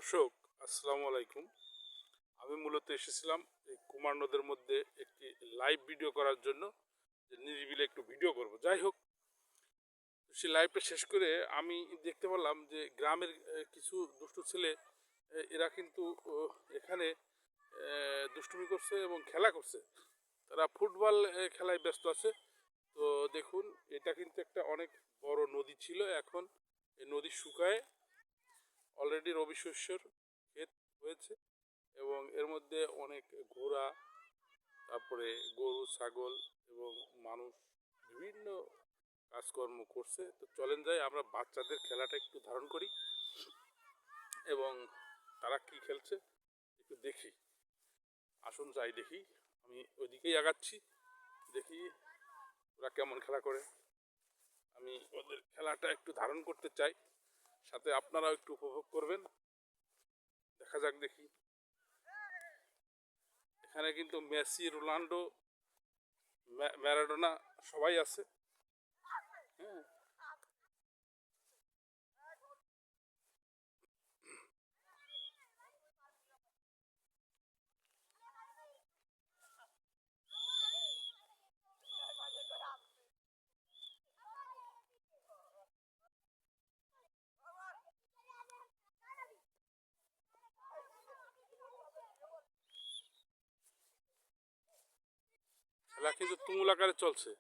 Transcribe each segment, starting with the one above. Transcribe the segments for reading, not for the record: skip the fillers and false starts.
দর্শক আসসালামু আলাইকুম। আমি মূলত এসেছিলাম এই কুমার নদের মধ্যে একটি লাইভ ভিডিও করার জন্য, যে নিরিবিলি একটু ভিডিও করব। যাই হোক, সেই লাইভটা শেষ করে আমি দেখতে পেলাম যে গ্রামের কিছু দুষ্টু ছেলে এরা কিন্তু এখানে দুষ্টুমি করছে এবং খেলা করছে। তারা ফুটবল খেলায় ব্যস্ত আছে। তো দেখুন, এটা কিন্তু একটা অনেক বড় নদী ছিল। এখন এই নদী শুকায় অলরেডি রবি শস্যর ক্ষেত হয়েছে এবং এর মধ্যে অনেক ঘোড়া, তারপরে গরু, ছাগল এবং মানুষ বিভিন্ন কাজকর্ম করছে। তো চলেন যাই, আমরা বাচ্চাদের খেলাটা একটু ধারণ করি এবং তারা কি খেলছে একটু দেখি। আসুন যাই দেখি, আমি ওইদিকেই আগাচ্ছি, দেখি ওরা কেমন খেলা করে। আমি ওদের খেলাটা একটু ধারণ করতে চাই, সাথে আপনারাও একটু উপভোগ করবেন। দেখা যাক দেখি। এখানে কিন্তু মেসি, রোনাল্ডো, ম্যারাডোনা সবাই আছে। হ্যাঁ, খেলা কিন্তু তুমুল আকারে চলছে।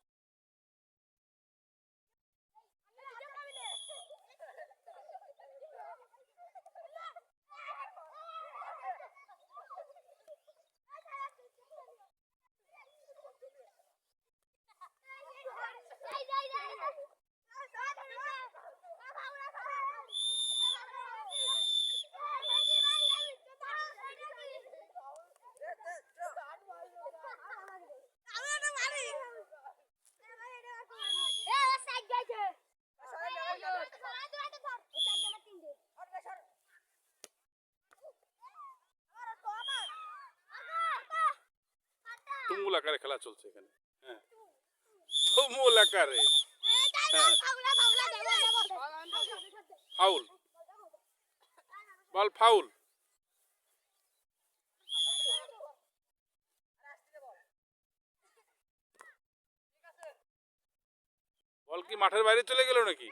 তুমুল আকারে খেলা চলছে এখানে। হ্যাঁ, তুমুল আকারে। হ্যাঁ, ফাউল, বল ফাউল। বল কি মাঠের বাইরে চলে গেল নাকি?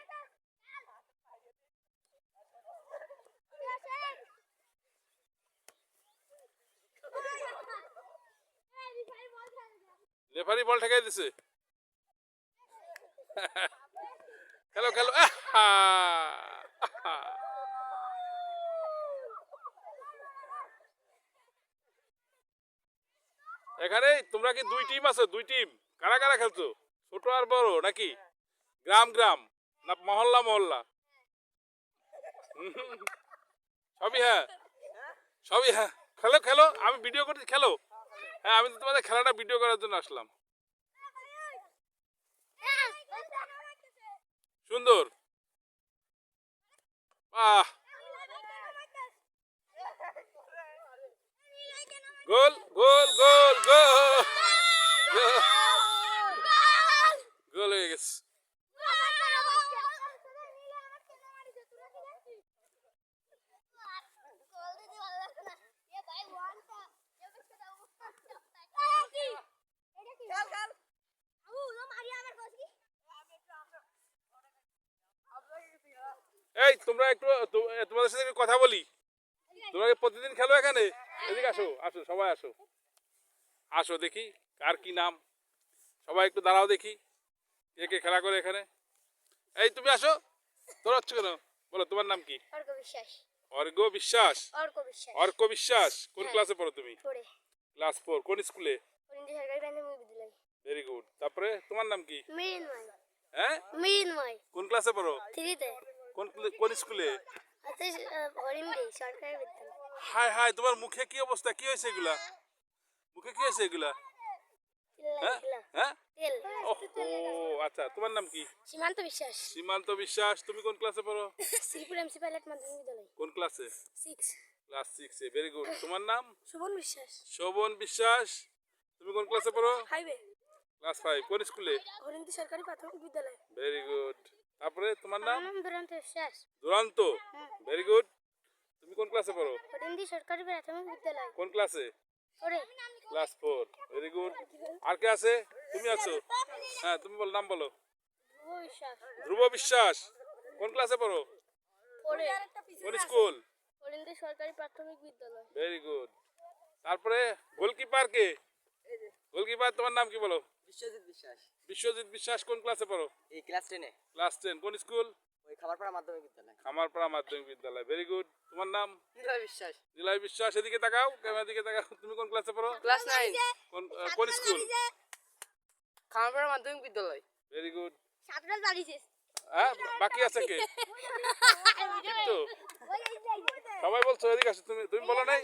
রেফারি বল ঠেকাই দিছে। খেলো খেলো। এখানে তোমরা কি দুই টিম আছো? দুই টিম কারা কারা খেলছো? ছোট আর বড় নাকি? গ্রাম গ্রাম না মহল্লা মহল্লা? সবই হ্যাঁ, সবই হ্যাঁ। খেলো খেলো, আমি ভিডিও করছি, খেলো। হ্যাঁ, আমি তো তোমাদের খেলাটা ভিডিও করার জন্য আসলাম। সুন্দর, বাহ, গোল গোল গোল গোল গোল হয়ে গেছে। এই তোমরা একটু তোমাদের সাথে একটু কথা বলি। তোমরা কি প্রতিদিন খেলো এখানে? এদিকে আসো, আসো সবাই আসো, আসো দেখি কার কি নাম। সবাই একটু দাঁড়াও দেখি কে কে খেলা করে এখানে। এই তুমি আসো, তোর হচ্ছে কেন? বলো তোমার নাম কি? অর্ক বিশ্বাস। অর্ঘ্য বিশ্বাস। অর্ক বিশ্বাস। অর্ক বিশ্বাস। কোন ক্লাসে পড়ো তুমি? ক্লাস 4। কোন স্কুলে? সরকারি প্রাথমিক বিদ্যালয়। Very good. তারপরে তোমার নাম কি? মৃন্ময়। হ্যাঁ, মৃন্ময়। কোন ক্লাসে পড়ো? 3 তে। কোন স্কুলে? হরিমদি সরকারি বিদ্যালয়। হাই হাই, তোমার মুখে কি অবস্থা? কি হয়েছে এগুলা? মুখে কি হয়েছে এগুলা? হ্যাঁ হ্যাঁ, ও আচ্ছা, তোমার নাম কি? সীমান্ত বিশ্বাস। সীমান্ত বিশ্বাস। তুমি কোন ক্লাসে পড়ো? শ্রীপুর এমসি পাইলট মাধ্যমিক বিদ্যালয়। কোন ক্লাসে? 6। ক্লাস 6 এ। Very good. তোমার নাম? শোভন বিশ্বাস। শোভন বিশ্বাস। তুমি কোন ক্লাসে পড়ো? হাইওয়ে। ক্লাস 5। কোন স্কুলে? হরিমদি সরকারি প্রাথমিক বিদ্যালয়। Very good. তারপরে তোমার নাম? দুরান্ত বিশ্বাস। দুরান্ত। Very good. তুমি কোন ক্লাসে পড়ো? হরিন্দি সরকারি প্রাথমিক বিদ্যালয়। কোন ক্লাসে? পরে ক্লাস 4। Very good. আর কে আছে? তুমি আছো? হ্যাঁ, তুমি বল, নাম বলো। ধ্রুব বিশ্বাস। ধ্রুব বিশ্বাস। কোন ক্লাসে পড়ো? পরে কোন স্কুল? হরিন্দি সরকারি প্রাথমিক বিদ্যালয়। Very good. তারপরে গোলকিপার কে? গোলকিপার তোমার নাম কি বলো? বিশ্বজিৎ বিশ্বাস। বিশ্বজিৎ বিশ্বাস। কোন ক্লাসে পড়ো? এই ক্লাস 10-এ। ক্লাস 10। কোন স্কুল? ওই খাবারপাড়া মাধ্যমিক বিদ্যালয়। খামারপাড়া মাধ্যমিক বিদ্যালয়। Very good. তোমার নাম? নিলয় বিশ্বাস। নিলয় বিশ্বাস। এদিকে তাকাও, ক্যামেরার দিকে তাকাও। তুমি কোন ক্লাসে পড়ো? ক্লাস 9 কোন স্কুল? খাবারপাড়া মাধ্যমিক বিদ্যালয়। Very good. সাতটা দাঁড়িয়েছে। হ্যাঁ, বাকি আছে কে? তো সবাই বলছো, এদিকে আসো। তুমি তুমি বলো নাই?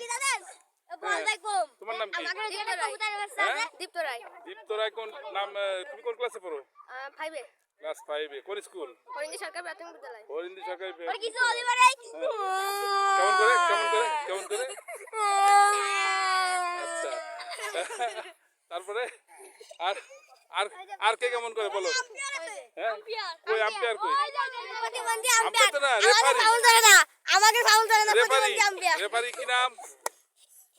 তোমার নাম কি? হ্যাঁ? দীপ্ত রায়। দীপ্ত রায়। কোন নাম? তুমি কোন ক্লাসে পড়ো? 5-এ ক্লাস 5-এ। কোন স্কুল? হরিন্দি সরকারি প্রাথমিক বিদ্যালয়। হরিন্দি সরকারি কিছু বিদ্যালয়। হতে পারে। কেমন করে কেমন করে কেমন করে? আচ্ছা। তারপরে আর আর আর কে কেমন করে বলো? হ্যাঁ, কই আম্পায়ার কই? আম্পায়ার তো না, রেফারি। আমাকে ফাউল করে না, রেফারি। প্রতিবন্ধী আম্পায়ার। রেফারি কি নাম?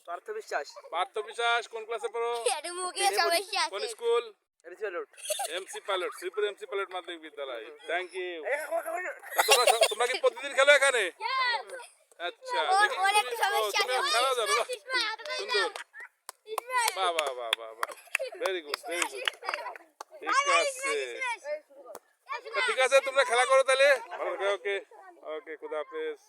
পার্থ বিশ্বাস। পার্থ বিশ্বাস। কোন ক্লাসে পড়ো? এটা মুখে সমস্যা কোন আছে। স্কুল? রিচুয়ালুট। MC pilot. Sripur MC pilot মাধ্যমিক বিদ্যালয়। Thank you. তোমরা তোমরা কি প্রতিদিন খেলো এখানে? আচ্ছা, দেখি ওর তুমি একটু সমস্যা তুমি আছে। খেলা যাবে। বাহ, সুন্দর। বাহ বাহ বাহ বাহ বাহ। Very good, very good. ঠিক আছে। তো ঠিক আছে, তোমরা খেলা করো তাহলে। ওকে ওকে ওকে, খুদা হাফেজ।